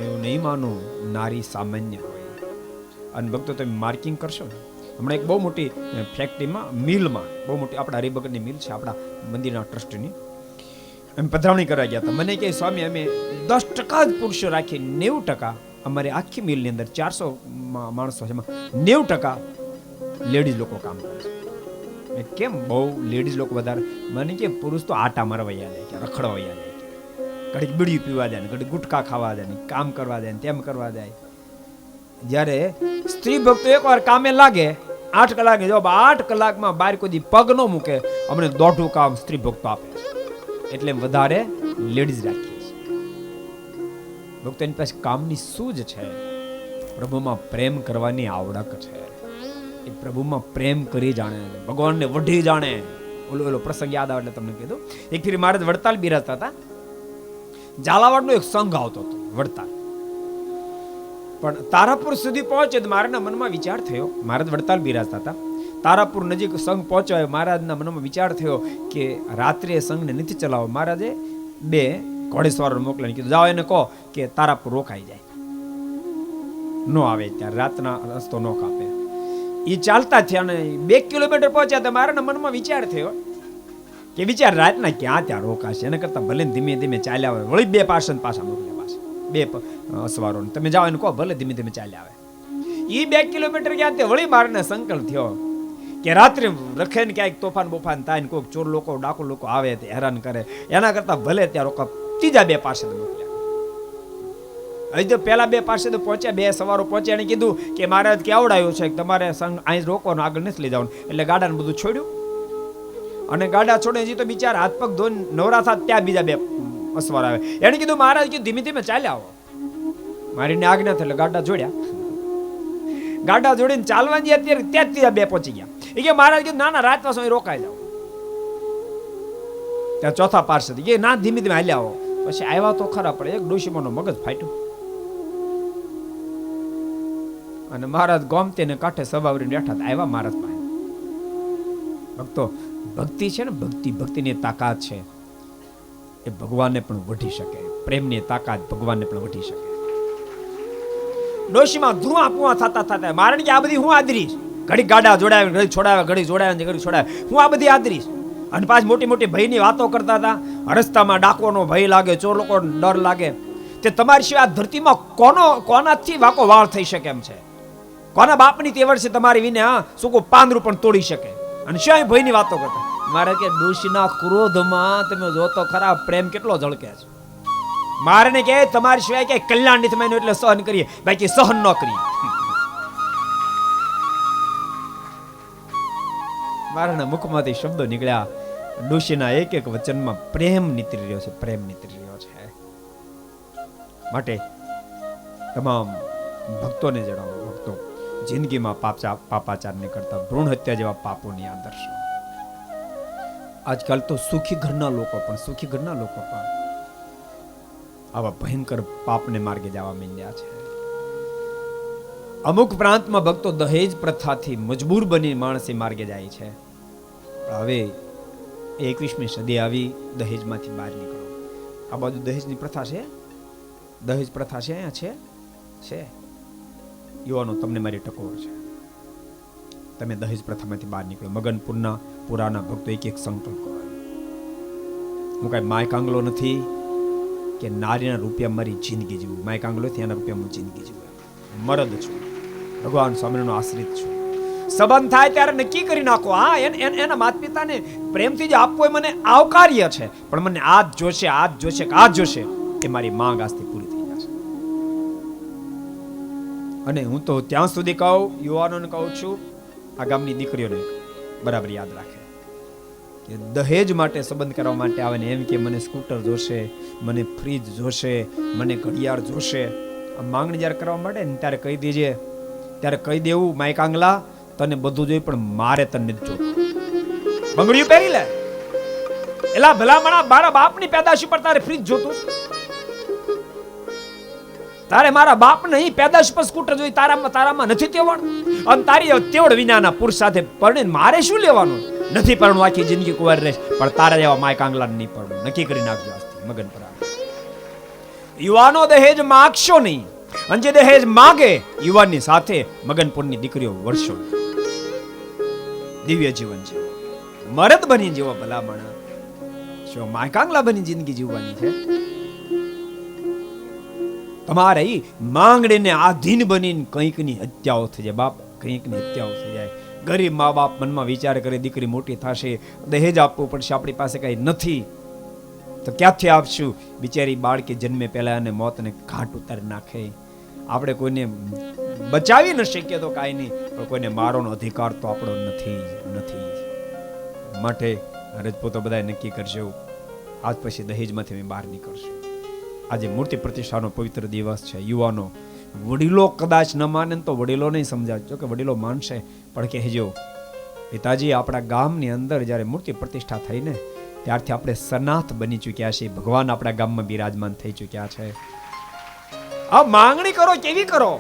એવું નહીં માનો, નારી સામાન્ય હોય. અને ભક્તો તમે માર્કિંગ કરશો ને, હમણાં એક બહુ મોટી ફેક્ટરીમાં, મિલમાં, બહુ મોટી આપણા હરિભગતની મિલ છે, આપણા મંદિરના ટ્રસ્ટની, અમે પધરાવણી કરવા ગયા હતા. મને કહે, સ્વામી અમે 10% જ પુરુષો રાખી, 90% અમારી આખી મિલની અંદર 400 માણસો છે, 90% લેડીઝ લોકો કામ કરે છે. મેં કેમ બહુ લેડીઝ લોકો વધારે? મને કે પુરુષ તો આટા મારવા જાય કે રખડવા જાય, ઘડીક બીડી પીવા જાય ને, ઘડીક ગુટકા ખાવા જાય ને, કામ કરવા જાય ને, તેમ કરવા જાય. જ્યારે સ્ત્રી ભક્તો એકવાર કામે લાગે, 8 કલાક જો 8 કલાકમાં બહાર કોઈ પગ ન મૂકે, અમને 1.5 કામ સ્ત્રી ભક્તો આપે છે. એટલે વધારે લેડીઝ રાખીએ છીએ. ભક્તો એની પાસે કામની સૂઝ છે, પ્રભુમાં પ્રેમ કરવાની આવડક છે, એ પ્રભુમાં પ્રેમ કરી જાણે, ભગવાનને વઢી જાણે. ઓલો પ્રસંગ યાદ આવે એટલે તમને કીધું. એક ફેરી મહારાજ વડતાલ બિરાજતા હતા, ઝાલાવાડનો એક સંઘ આવતો હતો વડતાલ, પણ તારાપુર સુધી પહોંચે તો મારાના મનમાં વિચાર થયો, મહારાજ વડતાલ બિરાજતા હતા, તારાપુર નજીક સંઘ પહોંચ્યો, મહારાજના મનમાં વિચાર થયો કે રાત્રે સંઘને નથી ચલાવો. મહારાજે 2 ઘોડેસવારો મોકલીને કીધું, જાઓ એને કહો કે તારાપુર રોકાઈ જાય, નો આવે ત્યારે રાતના રસ્તો નો કાપે. એ ચાલતા થયા અને 2 કિલોમીટર પહોંચ્યા તો મારાના મનમાં વિચાર થયો કે વિચાર રાતના ક્યાં ત્યાં રોકાશે, એને કરતા ભલે ધીમે ધીમે ચાલ્યા આવે. વળી 2 પાછા મોકલ્યા, પાછા 2 અસવારો, તમે જાઓ એને કહો ભલે ધીમે ધીમે ચાલ્યા આવે. એ 2 કિલોમીટર ગયા તે વળી મારને સંકલ્પ થયો કે રાત્રે રખે ને ક્યાંક તોફાન બોફાન થાય ને કોઈક ચોર લોકો ડાકુ લોકો આવે તે હેરાન કરે, એના કરતા ભલે ત્યાં રોકા. ત્રીજા 2 પાસે મોકલ્યા. હજી તો પેલા 2 પાસે તો પહોંચ્યા, 2 સવારો પહોંચ્યા, એને કીધું કે મહારાજ કેવડાયું છે તમારે સંઘ અહીં રોકવાનું, આગળ નથી લઈ જવાનું. એટલે ગાડાને બધું છોડ્યું અને ગાડા છોડે હજી તો બિચાર હાથ પગ ધોઈને નવરા થા, ત્યાં બીજા 2 અસવાર આવે. એને કીધું મહારાજ કીધું ધીમે ધીમે ચાલ્યા આવો. મારીને આજ્ઞા થઈ એટલે ગાડા જોડ્યા. ગાડા જોડીને ચાલવાની અત્યારે ત્યાં જ 2 પહોંચી ગયા. એ કે મહારાજ કીધું ના ના રાતવાસ અહીં રોકાઈ જાઓ. ત્યાં ચોથા પાર્ષદ કે ના ધીમે ધીમે હાલ્યા આવો. પછી આવ્યા તો ખરા, પડે એક ડોશીમાનો મગજ ફાટ્યું અને મહારાજ ગોમતીને કાંઠે સવાવરીને બેઠા હતા. આવ્યા મહારાજ પાસે. ભક્તો ભક્તિ છે ને, ભક્તિની તાકાત છે, એ ભગવાનને પણ વઢી શકે. પ્રેમની તાકાત ભગવાનને પણ વઢી શકે. ડોશીમાં ધુઆ પુઆ થતા મારણ કે આ બધી હું આદરીશ, ઘડી ગાડા જોડાવે, ઘડી છોડાવે, ઘડી જોડાવે, ઘડી છોડાવે, હું આ બધી આદરીશ. અને પાછી મોટી મોટી ભયની વાતો કરતા હતા. રસ્તામાં ડાકોનો ભય લાગે, ચોર લોકો ડર લાગે. તે તમારી સિવાય આ ધરતીમાં કોનાથી વાકો વાળ થઈ શકે એમ છે? કોના બાપની તેવડ છે તમારી વિને? હા, શું પાંદરું પણ તોડી શકે. અને શું ભયની વાતો કરતા? મારે કે ડોશીના ક્રોધમાં તમે જો તો ખરા પ્રેમ કેટલો ઝળકે છે. મારે ને કે તમારી સિવાય કે કલ્યાણ નથી થવાનું એટલે સહન કરીએ, બાકી સહન ન કરીએ. મારાના મુખમાંથી શબ્દો નીકળ્યા. ડોશીના એક એક વચનમાં પ્રેમ નીતરી રહ્યો છે, પ્રેમ નીતરી રહ્યો છે. માટે તમામ ભક્તોને જણાવો, ભક્તો જિંદગીમાં પાપાચાર નહીં કરતા, ભ્રૂણ હત્યા જેવા પાપોની આદર્શ. આજકાલ તો સુખી ઘરના લોકો પણ આવા ભયંકર પાપને માર્ગે જવા માંડ્યા છે. અમુક પ્રાંતમાં ભક્તો દહેજ પ્રથાથી મજબૂર બની માણસે માર્ગે જાય છે. હવે 21મી સદી આવી, દહેજમાંથી બહાર નીકળો. આ બાજુ દહેજની પ્રથા છે, દહેજ પ્રથા છે, અહીંયા છે. યુવાનો તમને મારી ટકોર છે, તમે દહેજ પ્રથામાંથી બહાર નીકળો. મગનપુરના પુરાના ભક્તો એક સંકલ્પ કરો. હું કઈ માય કાંગલો નથી કે નારીના રૂપિયા મારી જિંદગી જીવું. માય કાંગલો થી એના રૂપિયા હું જિંદગી જીવું. મરદ છું, ભગવાન સ્વામિનારાયણનો આશ્રિત છું. સંબંધ થાય ત્યારે નક્કી કરી નાખો. હા, એના માતા પિતાને પ્રેમથી જે આપવું હોય મને આવકાર્ય છે, પણ મને આ જ જોશે, આ જ જોશે, આ જ જોશે, એ મારી માંગ આજથી પૂરી થઈ જશે. અને હું તો ત્યાં સુધી કહું, યુવાનોને કહું છું, આ ગામની દીકરીઓને બરાબર યાદ રાખે કે દહેજ માટે સંબંધ કરવા માટે આવે ને એમ કે મને સ્કૂટર જોશે, મને ફ્રીજ જોશે, મને ઘડિયાળ જોશે, આ માંગણી જ્યારે કરવા માટે ને ત્યારે કહી દેજે, ત્યારે કહી દેવું, માય કાંગલા તને બધું જોઈ પણ મારે તને નથી જોતું. બંગડીયું પહેરી લે, એલા ભલામણા મારા બાપની પેદાશ ઉપર તારે ફ્રીજ જોતું, તારે મારા બાપ નહીં પેદાશ પર સ્કૂટર જોઈ, તારામાં નથી તેવડ, અને તારી તેવડ વિનાના પુરુષ સાથે પરણીને મારે શું લેવાનું? નથી પરણવું, આખી જિંદગી કુંવારી રહેશ, પણ તારા જેવા માય કાંગલા નહીં પરણવું. નક્કી કરી નાખજો આજથી મગન પર. યુવાનો દહેજ માગશો નહીં, અને જે દહેજ માગે યુવાનની સાથે મગનપુરની દીકરીઓ વર્ષો. દિવ્ય જીવન છે, મરદ બની જેવો ભલામણ, શું માયકાંગલા બની જિંદગી જીવવાની છે? તમારે માંગણીને આધીન બનીને કંઈકની હત્યાઓ થઈ જાય બાપ, કંઈકની હત્યાઓ થઈ જાય. ગરીબ મા બાપ મનમાં વિચાર કરે દીકરી મોટી થશે, દહેજ આપવું પડશે, આપણી પાસે કઈ નથી તો ક્યાંથી આપશું? બિચારી બાળકી જન્મે પહેલા અને મોતને ઘાટ ઉતારી નાખે. આપણે કોઈને બચાવી ન શકીએ તો કાંઈ નહીં, પણ કોઈને મારવાનો અધિકાર તો આપણો નથી. માટે રજપૂતો બધા નક્કી કરજો, આજ પછી દહેજમાંથી અમે બહાર નીકળશું. આજે મૂર્તિ પ્રતિષ્ઠાનો પવિત્ર દિવસ છે. યુવાનો, વડીલો કદાચ ન માને તો વડીલો નહીં સમજાવજો, કે વડીલો માનશે પણ કહેજો પિતાજી આપણા ગામની અંદર જ્યારે મૂર્તિ પ્રતિષ્ઠા થઈને ત્યારથી આપણે સનાથ બની ચૂક્યા છીએ, ભગવાન આપણા ગામમાં બિરાજમાન થઈ ચૂક્યા છે. આ માંગણી કરો, કેવી કરો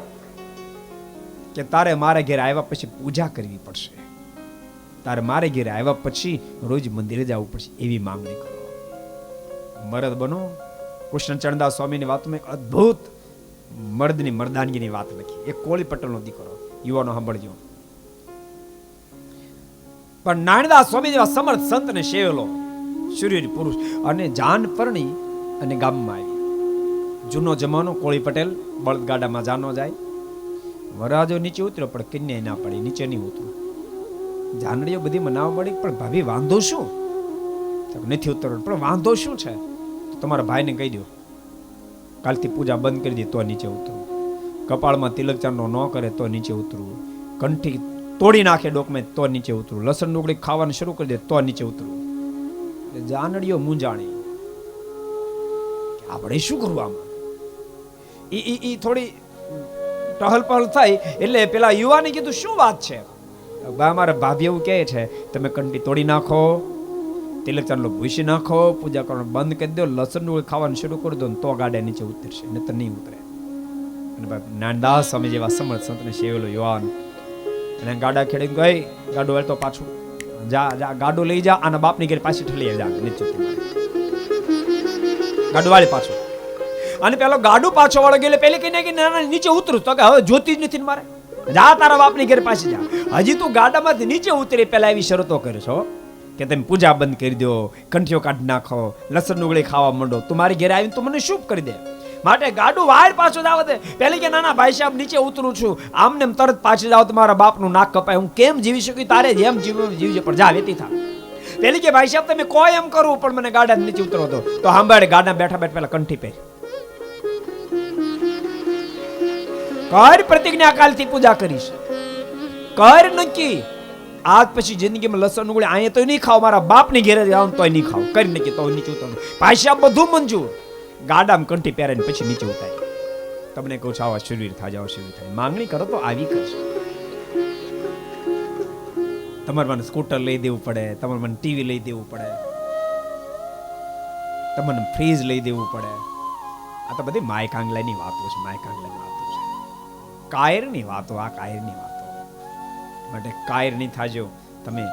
કે તારે મારા ઘેર આવ્યા પછી પૂજા કરવી પડશે, તારે મારે ઘેર આવ્યા પછી રોજ મંદિરે જવું પડશે, એવી માંગણી કરો. મરદ બનો. કૃષ્ણચરણદાસ સ્વામીની વાતમાં એક અદ્ભુત મર્દની મર્દાનગીની વાત લખી. એક કોળી પટેલનો દીકરો, યુવાનો સાંભળજો. પણ નારાયણદાસ સ્વામી જેવા સમર્થ સંત ને સેવેલો શૂરવીર પુરુષ અને જાન પરણી અને ગામમાં આવી. જૂનો જમાનો, કોળી પટેલ બળદગાડામાં જાનો જાય, વરાજો નીચે ઉતર્યો પણ કન્યા ના પડી, નીચે નહીં ઉતરું. જાનડીઓ બધી મનાવ પડી, પણ ભાભી વાંધો શું? નથી ઉતરવાનું. પણ વાંધો શું છે? તમારા ભાઈને કહી દો કાલથી પૂજા બંધ કરી દે તો નીચે ઉતરવું, કપાળમાં તિલક ચાંદલો ન કરે તો નીચે ઉતરવું, કંઠી તોડી નાખે ડોકમાં તો નીચે ઉતરવું, લસણ ડુંગળી ખાવાનું શરૂ કરી દે તો નીચે ઉતરવું. જાનડીઓ મૂંઝાણી, આપણે શું કરવું આમાં? ઈ થોડી ટહલ પહલ થાય એટલે પેલા યુવાને કીધું શું વાત છે? મારા ભાભી એવું કહે છે તમે કંઠી તોડી નાખો, તિલક ચાંદલો ભૂસી નાખો, પૂજા કરવાનું બંધ કરી દો, લસણ ડુંગળી ખાવાનું શરૂ કરી દો તો ગાડા નીચે ઉતરશે, ને તો નહીં ઉતરે. અને નાનદાસ સ્વામી જેવા સમર્થ સંતને સેવેલો યુવાન અને ગાડા ખેડીને ગઈ, ગાડું વળતો પાછું જા ગાડું લઈ જા, આના બાપની ઘેર પાછી ઠલી જા નીચે ગાડું વાળી પાછું. અને પેલો ગાડું પાછો વાળો ગયો પેલી કઈ ના નીચે ઉતરું તો કે હવે જોતી જ નથી મારે, જા તારા બાપની ઘેર પાછી જા. હજી તું ગાડામાંથી નીચે ઉતરી પેલા એવી શરતો કરે છો કે તમે પૂજા બંધ કરી દો, કંઠીઓ કાઢી નાખો, લસણ ડુંગળી ખાવા માંડો, તું મારી ઘેર આવીને તું મને શુભ કરી દે. માટે ગાડું વાળ પાછું જાવ દે. પેલી કે નાના ભાઈ સાહેબ નીચે ઉતરું છું, આમને તરત પાછું જાવ તો મારા બાપનું નાક કપાય, હું કેમ જીવી શકું? તારે જેમ જીવજે પણ જા વેતી થા. પેલી કે ભાઈ સાહેબ તમે કોઈ એમ કરવું પણ મને ગાડા નીચે ઉતરો તો સાંભળે ગાડા બેઠા બેઠા પેલા કંઠી પહેર કર પ્રતિજ્ઞા, કાલથી પૂજા કરીશ, કર નક્કી. આજ પછી જિંદગીમાં લસણ ડુંગળી અહીંયા તો નહીં ખાવ, મારા બાપની ઘેરે જાવ તોય નહીં ખાવ, કરી નક્કી તો નીચે ઉતરવું. ભાઈ સાહેબ બધું મંજૂર, ગાડામાં કંઠી પહેરાઈને પછી નીચે ઉતારી. તમને કહું છું આવા શૂરવીર થા જાઓ, શૂરવીર થાય. માંગણી કરો તો આવી કરશે. તમારે મને સ્કૂટર લઈ દેવું પડે, તમારે મને ટીવી લઈ દેવું પડે, તમને ફ્રીજ લઈ દેવું પડે. આ તો બધી માયકાંગલાની વાતો છે, માયકાંગલાની વાતો છે, કાયરની વાતો, આ કાયરની વાતો. માટે કાયર નહીં થાજો. તમે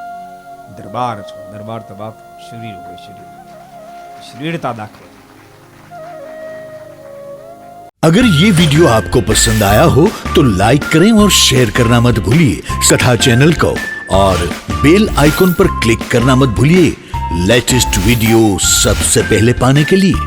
દરબાર છો, દરબાર તો બાપ શરીર હોય, શરીર શરીરતા દાખવે. अगर ये वीडियो आपको पसंद आया हो तो लाइक करें और शेयर करना मत भूलिए तथा चैनल को और बेल आइकॉन पर क्लिक करना मत भूलिए लेटेस्ट वीडियो सबसे पहले पाने के लिए.